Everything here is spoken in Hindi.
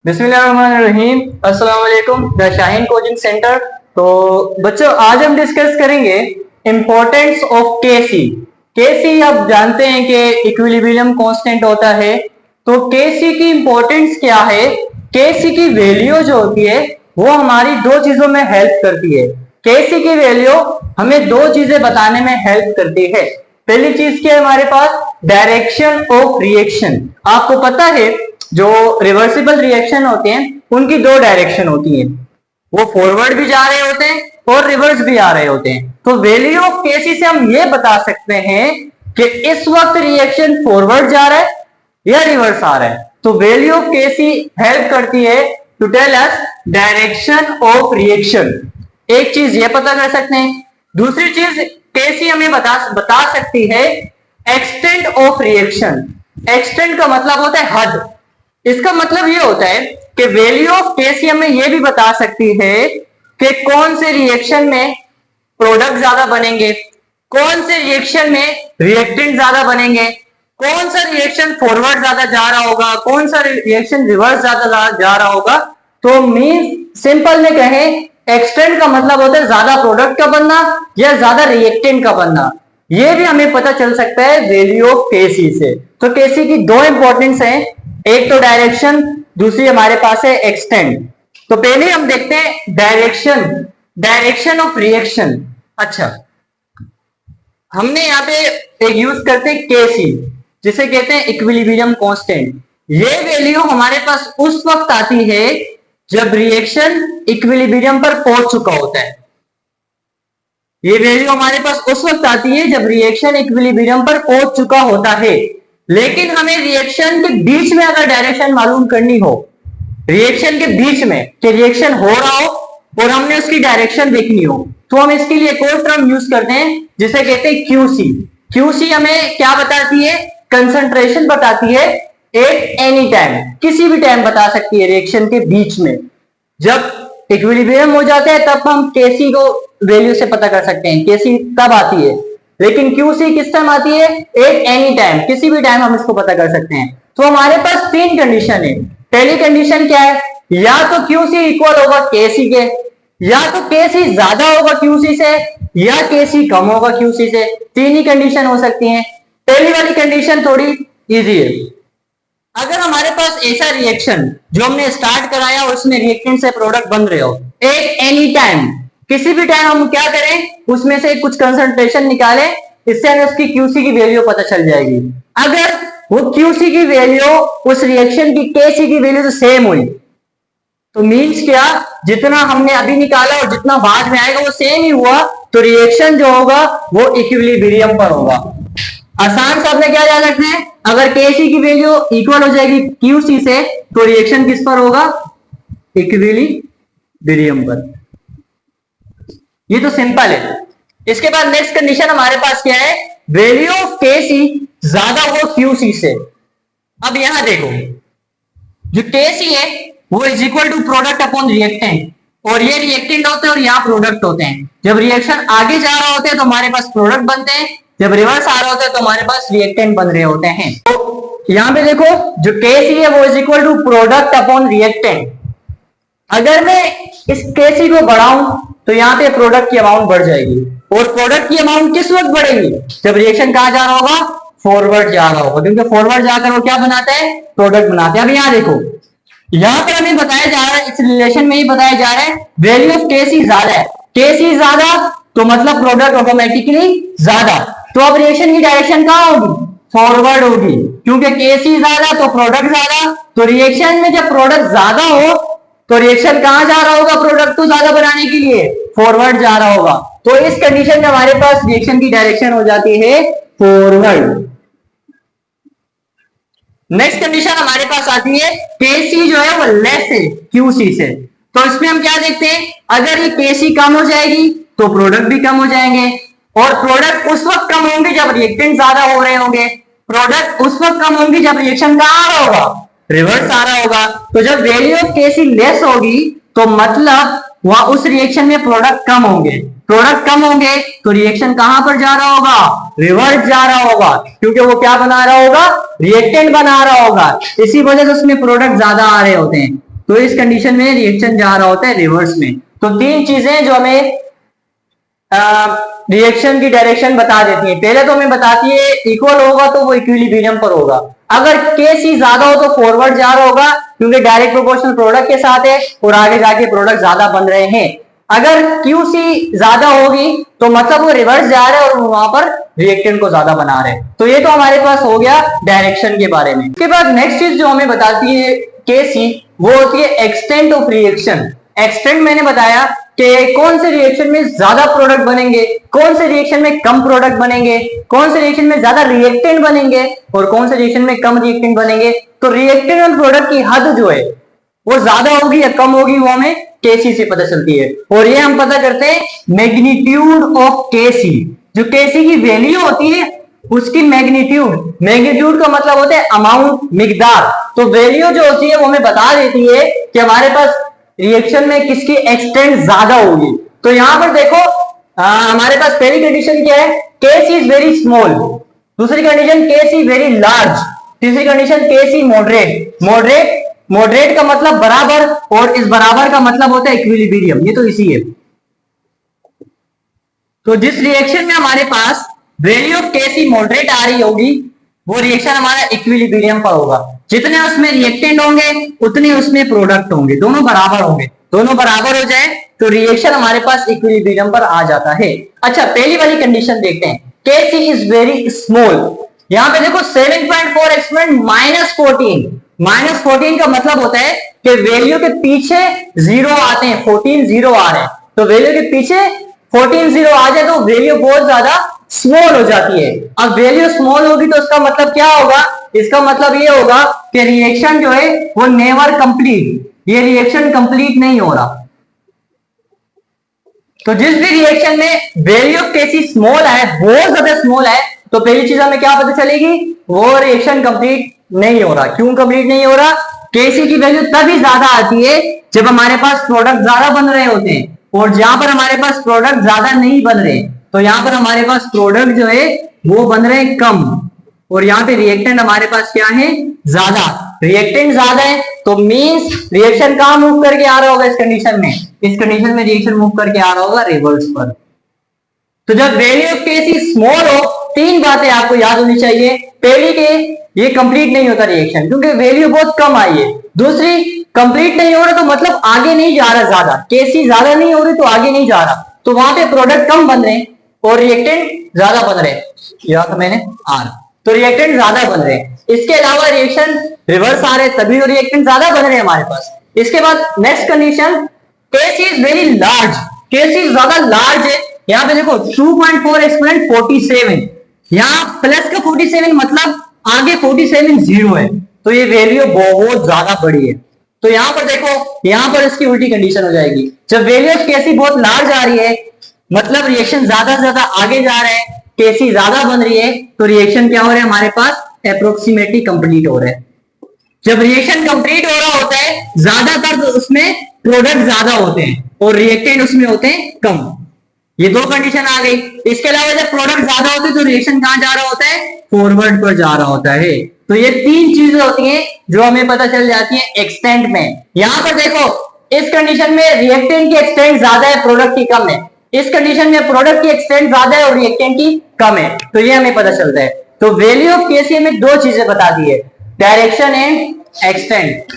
बिस्मिल्लाहिर्रहमानिर्रहीम। अस्सलाम वालेकुम। The Shaheen coaching centre. तो बच्चों, आज हम डिस्कस करेंगे इम्पोर्टेंस ऑफ केसी। केसी आप जानते हैं कि इक्विलिब्रियम कांस्टेंट होता है। तो केसी की इंपॉर्टेंस क्या है? केसी की वैल्यू जो होती है वो हमारी दो चीजों में हेल्प करती है। केसी की वैल्यू हमें दो चीजें बताने में हेल्प करती है। पहली चीज क्या है हमारे पास? Direction of reaction. आपको पता है जो रिवर्सिबल रिएक्शन होते हैं उनकी दो डायरेक्शन होती हैं, वो फॉरवर्ड भी जा रहे होते हैं और रिवर्स भी आ रहे होते हैं। तो वैल्यू ऑफ केसी से हम ये बता सकते हैं कि इस वक्त रिएक्शन फॉरवर्ड जा रहा है या रिवर्स आ रहा है। तो वैल्यू ऑफ केसी हेल्प करती है to tell us direction of reaction. एक चीज ये पता कर सकते हैं। दूसरी चीज केसी हमें बता सकती है एक्सटेंट ऑफ रिएक्शन। एक्सटेंट का मतलब होता है हद। इसका मतलब ये होता है कि वैल्यू ऑफ केसी हमें यह भी बता सकती है कि कौन से रिएक्शन में प्रोडक्ट ज्यादा बनेंगे, कौन से रिएक्शन में रिएक्टेंट ज्यादा बनेंगे, कौन सा रिएक्शन फॉरवर्ड ज्यादा जा रहा होगा, कौन सा रिएक्शन रिवर्स ज्यादा जा रहा होगा। तो मींस सिंपल में कहें, एक्सटेंट का मतलब होता है ज्यादा प्रोडक्ट का बनना या ज्यादा रिएक्टेंट का बनना। ये भी हमें पता चल सकता है वैल्यू ऑफ केसी से। तो केसी की दो इंपॉर्टेंस है, एक तो डायरेक्शन, दूसरी हमारे पास है एक्सटेंट। तो पहले हम देखते हैं डायरेक्शन, डायरेक्शन ऑफ रिएक्शन। अच्छा, हमने यहाँ पे एक यूज करते हैं केसी, जिसे कहते हैं इक्विलिब्रियम कांस्टेंट। ये वैल्यू हमारे पास उस वक्त आती है जब रिएक्शन इक्विलिब्रियम पर पहुंच चुका होता है। ये वैल्यू हमारे पास उस वक्त आती है जब रिएक्शन इक्विलिब्रियम पर पहुंच चुका होता है। लेकिन हमें रिएक्शन के बीच में अगर डायरेक्शन मालूम करनी हो, रिएक्शन के बीच में कि रिएक्शन हो रहा हो और हमने उसकी डायरेक्शन देखनी हो, तो हम इसके लिए एक और टर्म यूज करते हैं जिसे कहते हैं क्यूसी। क्यूसी हमें क्या बताती है? कंसंट्रेशन बताती है एट एनी टाइम, किसी भी टाइम बता सकती है रिएक्शन के बीच में। जब इक्विलिब्रियम हो जाता है तब हम केसी को वैल्यू से पता कर सकते हैं केसी कब आती है। लेकिन क्यूसी किस टाइम आती है? एट एनी टाइम, किसी भी टाइम हम इसको पता कर सकते हैं। तो हमारे पास तीन कंडीशन है। पहली कंडीशन क्या है? या तो क्यूसी इक्वल होगा केसी के, या तो केसी ज्यादा होगा क्यूसी से, या केसी कम होगा क्यूसी से। तीन ही कंडीशन हो सकती हैं। पहली वाली कंडीशन थोड़ी इजी है। अगर हमारे पास ऐसा रिएक्शन जो हमने स्टार्ट कराया और उसमें रिएक्टेंट से प्रोडक्ट बन रहे हो एट एनी टाइम, किसी भी टाइम हम क्या करें, उसमें से कुछ कंसंट्रेशन निकालें, इससे हमें उसकी क्यूसी की वैल्यू पता चल जाएगी। अगर वो क्यूसी की वैल्यू उस रिएक्शन की केसी की वैल्यू से सेम हुई, तो मीन्स क्या, जितना हमने अभी निकाला और जितना बाद में आएगा वो सेम ही हुआ, तो रिएक्शन जो होगा वो इक्विलिब्रियम पर होगा। आसान शब्द में क्या जा सकते हैं, अगर केसी की वैल्यू इक्वल हो जाएगी क्यूसी से, तो रिएक्शन किस पर होगा? इक्विलिब्रियम पर। ये तो सिंपल है। इसके बाद नेक्स्ट कंडीशन हमारे पास क्या है? वैल्यू ऑफ केसी ज्यादा हो क्यूसी से। अब यहां देखो, जो केसी है वो is equal to product upon reactant, और ये रिएक्टेंट होते हैं और यहाँ प्रोडक्ट होते हैं। जब रिएक्शन आगे जा रहा होता है तो हमारे पास प्रोडक्ट बनते हैं, जब रिवर्स आ रहा होता है तो हमारे पास रिएक्टेंट बन रहे होते हैं। तो यहाँ पे देखो, जो केसी है वो is equal to product upon reactant. अगर मैं इस केसी को बढ़ाऊं तो यहाँ पे प्रोडक्ट की अमाउंट बढ़ जाएगी, और प्रोडक्ट की अमाउंट किस वक्त बढ़ेगी? जब रिएक्शन कहां जा रहा होगा? फॉरवर्ड जा रहा होगा, क्योंकि फॉरवर्ड जाकर वो क्या बनाते हैं? प्रोडक्ट बनाते हैं। अब यहाँ देखो, यहां पर हमें बताया जा रहा है, इस रिलेशन में ही बताया जा रहा है वैल्यू ऑफ केसी ज्यादा है। केसी ज्यादा तो मतलब प्रोडक्ट ऑटोमेटिकली ज्यादा। तो अब रिएक्शन की डायरेक्शन कहां होगी? फॉरवर्ड होगी, क्योंकि केसी ज्यादा तो प्रोडक्ट ज्यादा। तो रिएक्शन में जब प्रोडक्ट ज्यादा हो तो रिएक्शन कहां जा रहा होगा? प्रोडक्ट को ज्यादा बनाने के लिए फॉरवर्ड जा रहा होगा। तो इस कंडीशन में हमारे पास रिएक्शन की डायरेक्शन हो जाती है फॉरवर्ड। नेक्स्ट कंडीशन हमारे पास आती है केसी जो है वो लेस है क्यूसी से। तो इसमें हम क्या देखते हैं, अगर ये केसी कम हो जाएगी तो प्रोडक्ट भी कम हो जाएंगे, और प्रोडक्ट उस वक्त कम होंगे जब रिएक्टेंट ज्यादा हो रहे होंगे। प्रोडक्ट उस वक्त कम होंगे जब रिएक्शन कहां आ रहा होगा? रिवर्स आ रहा होगा। तो जब वैल्यू ऑफ केसी लेस होगी तो मतलब वहां उस रिएक्शन में प्रोडक्ट कम होंगे। प्रोडक्ट कम होंगे तो रिएक्शन कहां पर जा रहा होगा? रिवर्स जा रहा होगा, क्योंकि वो क्या बना रहा होगा? रिएक्टेंट बना रहा होगा। इसी वजह से उसमें प्रोडक्ट ज्यादा आ रहे होते हैं। तो इस कंडीशन में रिएक्शन जा रहा होता है रिवर्स में। तो तीन चीजें जो हमें रिएक्शन की डायरेक्शन बता देती है। पहले तो हमें बताती है इक्वल होगा तो वो इक्विलिब्रियम पर होगा, अगर के सी ज्यादा हो तो फॉरवर्ड जा रहा होगा क्योंकि डायरेक्ट प्रोपोर्शनल प्रोडक्ट के साथ है और आगे जाके प्रोडक्ट ज्यादा बन रहे हैं। अगर क्यू सी ज्यादा होगी तो मतलब वो रिवर्स जा रहे हैं और वहां पर रिएक्टेंट को ज्यादा बना रहे हैं। तो ये तो हमारे पास हो गया डायरेक्शन के बारे में। उसके बाद नेक्स्ट चीज जो हमें बताती है के सी, वो होती है एक्सटेंट ऑफ रिएक्शन। एक्सटेंट मैंने बताया कि कौन से रिएक्शन में ज्यादा प्रोडक्ट बनेंगे, कौन से रिएक्शन में कम प्रोडक्ट बनेंगे, कौन से रिएक्शन में ज्यादा रिएक्टेंट बनेंगे और कौन से रिएक्शन में कम रिएक्टेंट बनेंगे। तो रिएक्टेंट और प्रोडक्ट की हद जो है वो ज्यादा होगी या कम होगी वो हमें केसी से पता चलती है। और ये हम पता करते हैं मैग्नीट्यूड ऑफ केसी। जो केसी की वैल्यू होती है उसकी मैग्नीट्यूड, मैग्नीट्यूड का मतलब होता है अमाउंट, मिकदार। तो वैल्यू जो होती है वो हमें बता देती है कि हमारे पास रिएक्शन में किसकी एक्सटेंट ज्यादा होगी। तो यहां पर देखो हमारे पास पहली कंडीशन क्या है, केस इज वेरी स्मॉल। दूसरी condition case is very large. तीसरी condition case is moderate. Moderate का मतलब बराबर और इस बराबर का मतलब होता है इक्विलिब्रियम। ये तो इसी है। तो जिस रिएक्शन में हमारे पास वैल्यू ऑफ केसी मॉडरेट आ रही होगी वो रिएक्शन हमारा इक्विलिब्रियम पर होगा। जितने उसमें रिएक्टेंट होंगे उतने उसमें प्रोडक्ट होंगे, दोनों बराबर होंगे। दोनों बराबर हो जाए तो रिएक्शन हमारे पास इक्विलिब्रियम पर आ जाता है। अच्छा, पहली वाली कंडीशन देखते हैं, केसी इज वेरी स्मॉल। यहां पे देखो 7.4 एक्सपोनेंट -14 का मतलब होता है कि वैल्यू के पीछे जीरो आते हैं, 14 जीरो आ रहे हैं। तो वैल्यू के पीछे 14 जीरो आ जाए तो वैल्यू बहुत ज्यादा स्मॉल हो जाती है। अब वैल्यू स्मॉल होगी तो इसका मतलब क्या होगा, इसका मतलब ये होगा कि रिएक्शन जो है वो नेवर कंप्लीट, ये रिएक्शन कंप्लीट नहीं हो रहा। तो जिस भी रिएक्शन में वैल्यू ऑफ केसी स्मॉल है, बहुत ज्यादा स्मॉल है, तो पहली चीज हमें क्या पता चलेगी, वो रिएक्शन कंप्लीट नहीं हो रहा। क्यों कंप्लीट नहीं हो रहा, केसी की वैल्यू तभी ज्यादा आती है जब हमारे पास प्रोडक्ट ज्यादा बन रहे होते हैं, और जहां पर हमारे पास प्रोडक्ट ज्यादा नहीं बन रहे तो यहां पर हमारे पास प्रोडक्ट जो है वो बन रहे हैं कम, और यहाँ पे रिएक्टेंट हमारे पास क्या है, ज्यादा। रिएक्टेंट ज्यादा है तो मींस रिएक्शन कहां मूव करके आ रहा होगा, इस कंडीशन में, इस कंडीशन में रिएक्शन मूव करके आ रहा होगा रिवर्स पर। तो जब वैल्यू ऑफ केसी स्मॉल हो, तीन बातें आपको याद होनी चाहिए। पहली के ये कंप्लीट नहीं होता रिएक्शन क्योंकि वैल्यू बहुत कम आई है। दूसरी, कंप्लीट नहीं हो रहा तो मतलब आगे नहीं जा रहा, ज्यादा केसी ज्यादा नहीं हो रही तो आगे नहीं जा रहा, तो वहां पे प्रोडक्ट कम बन रहे हैं और रिएक्टेंट ज्यादा बन रहे हैं। या तो मैंने आर, तो रिएक्टेंट ज्यादा बन रहे हैं। इसके अलावा रिएक्शन रिवर्स आ रहे हैं तभी तो रिएक्टेंट ज्यादा बन रहे हैं हमारे पास। इसके बाद next condition, case is very large. Case is ज्यादा लार्ज है। यहाँ पे देखो 2.4 एक्सपोनेंट 47, यहाँ प्लस का 47 मतलब आगे 47 जीरो है, तो ये वैल्यू बहुत ज्यादा बड़ी है। तो यहाँ पर देखो, यहाँ पर इसकी उल्टी कंडीशन हो जाएगी। जब वैल्यू ऑफ केसी बहुत लार्ज आ रही है मतलब रिएक्शन ज्यादा से ज्यादा आगे जा रहे हैं, केसी ज्यादा बन रही है, तो रिएक्शन क्या हो रहा है हमारे पास, अप्रोक्सीमेटली कंप्लीट हो रहा है। जब रिएक्शन कंप्लीट हो रहा होता है ज्यादातर तो उसमें प्रोडक्ट ज्यादा होते हैं और रिएक्टेंट उसमें होते हैं कम। ये दो कंडीशन आ गई। इसके अलावा जब प्रोडक्ट ज्यादा होते हैं तो रिएक्शन कहां जा रहा होता है, फॉरवर्ड पर जा रहा होता है। तो ये तीन चीजें होती हैं जो हमें पता चल जाती है एक्सटेंट में। यहां पर देखो, इस कंडीशन में रिएक्टेंट की एक्सटेंट ज्यादा है, प्रोडक्ट की कम है। इस कंडीशन में प्रोडक्ट की एक्सटेंट ज्यादा है और रिएक्टेंट की कम है, तो ये हमें पता चलता है। तो वैल्यू ऑफ केसी में दो चीजें बता दी है, डायरेक्शन एंड एक्सटेंट।